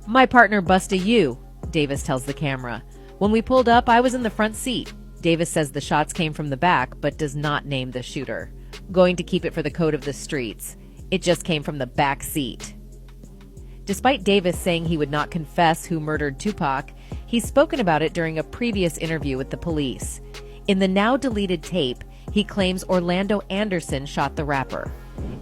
"My partner busted you," Davis tells the camera. "When we pulled up, I was in the front seat." Davis says the shots came from the back, but does not name the shooter. Going to keep it for the code of the streets. It just came from the back seat. Despite Davis saying he would not confess who murdered Tupac, he's spoken about it during a previous interview with the police. In the now-deleted tape, he claims Orlando Anderson shot the rapper.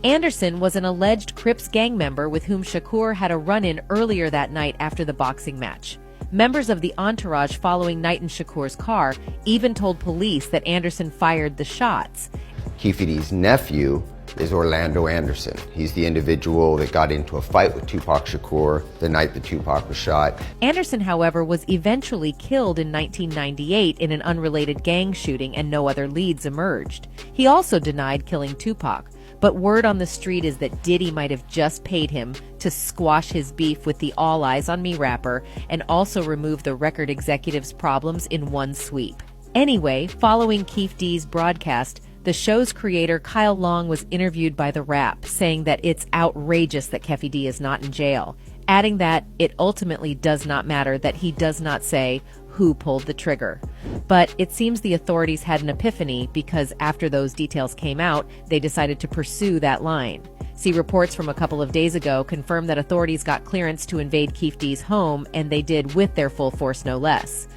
Anderson was an alleged Crips gang member with whom Shakur had a run-in earlier that night after the boxing match. Members of the entourage following Knight and Shakur's car even told police that Anderson fired the shots. Keefe D's nephew is Orlando Anderson. He's the individual that got into a fight with Tupac Shakur the night that Tupac was shot. Anderson, however, was eventually killed in 1998 in an unrelated gang shooting, and no other leads emerged. He also denied killing Tupac, but word on the street is that Diddy might have just paid him to squash his beef with the All Eyes on Me rapper and also remove the record executive's problems in one sweep. Anyway, following Keefe D's broadcast, the show's creator Kyle Long was interviewed by The Wrap, saying that it's outrageous that Keefe D is not in jail, adding that it ultimately does not matter that he does not say who pulled the trigger. But it seems the authorities had an epiphany because after those details came out, they decided to pursue that line. See, reports from a couple of days ago confirmed that authorities got clearance to invade Keefe D's home, and they did with their full force, no less.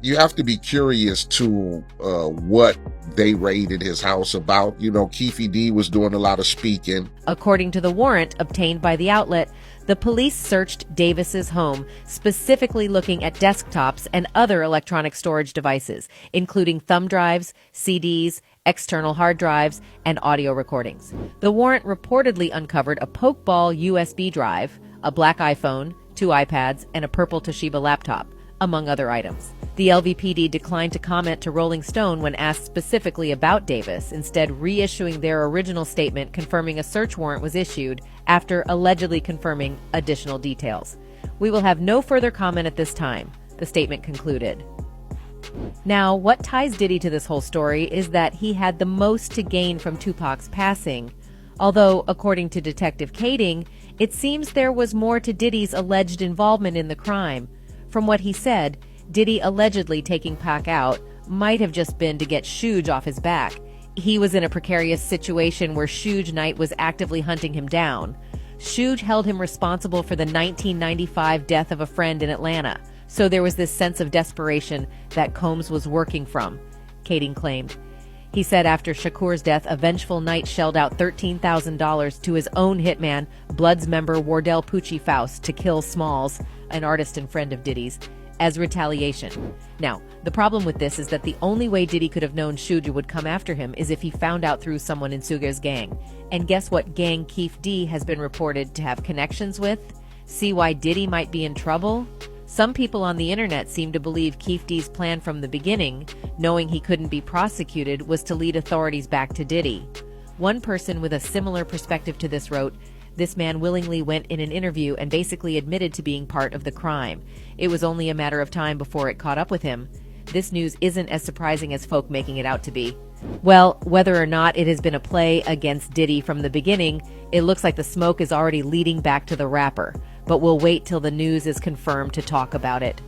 You have to be curious to what they raided his house about. You know, Keefe D was doing a lot of speaking. According to the warrant obtained by the outlet, the police searched Davis's home, specifically looking at desktops and other electronic storage devices, including thumb drives, CDs, external hard drives, and audio recordings. The warrant reportedly uncovered a pokeball USB drive, a black iPhone, 2 iPads, and a purple Toshiba laptop, among other items. The LVPD declined to comment to Rolling Stone when asked specifically about Davis, instead reissuing their original statement confirming a search warrant was issued after allegedly confirming additional details. "We will have no further comment at this time," the statement concluded. Now, what ties Diddy to this whole story is that he had the most to gain from Tupac's passing. Although, according to Detective Kading, it seems there was more to Diddy's alleged involvement in the crime. From what he said, Diddy allegedly taking Pac out might have just been to get Suge off his back. He was in a precarious situation where Suge Knight was actively hunting him down. Suge held him responsible for the 1995 death of a friend in Atlanta, so there was this sense of desperation that Combs was working from, Kading claimed. He said after Shakur's death, a vengeful Knight shelled out $13,000 to his own hitman, Bloods member Wardell Poochie Faust, to kill Smalls, an artist and friend of Diddy's, as retaliation. Now, the problem with this is that the only way Diddy could have known Suge would come after him is if he found out through someone in Suge's gang. And guess what gang Keefe D has been reported to have connections with? See why Diddy might be in trouble? Some people on the internet seem to believe Keefe D's plan from the beginning, knowing he couldn't be prosecuted, was to lead authorities back to Diddy. One person with a similar perspective to this wrote, "This man willingly went in an interview and basically admitted to being part of the crime. It was only a matter of time before it caught up with him. This news isn't as surprising as folk making it out to be." Well, whether or not it has been a play against Diddy from the beginning, it looks like the smoke is already leading back to the rapper. But we'll wait till the news is confirmed to talk about it.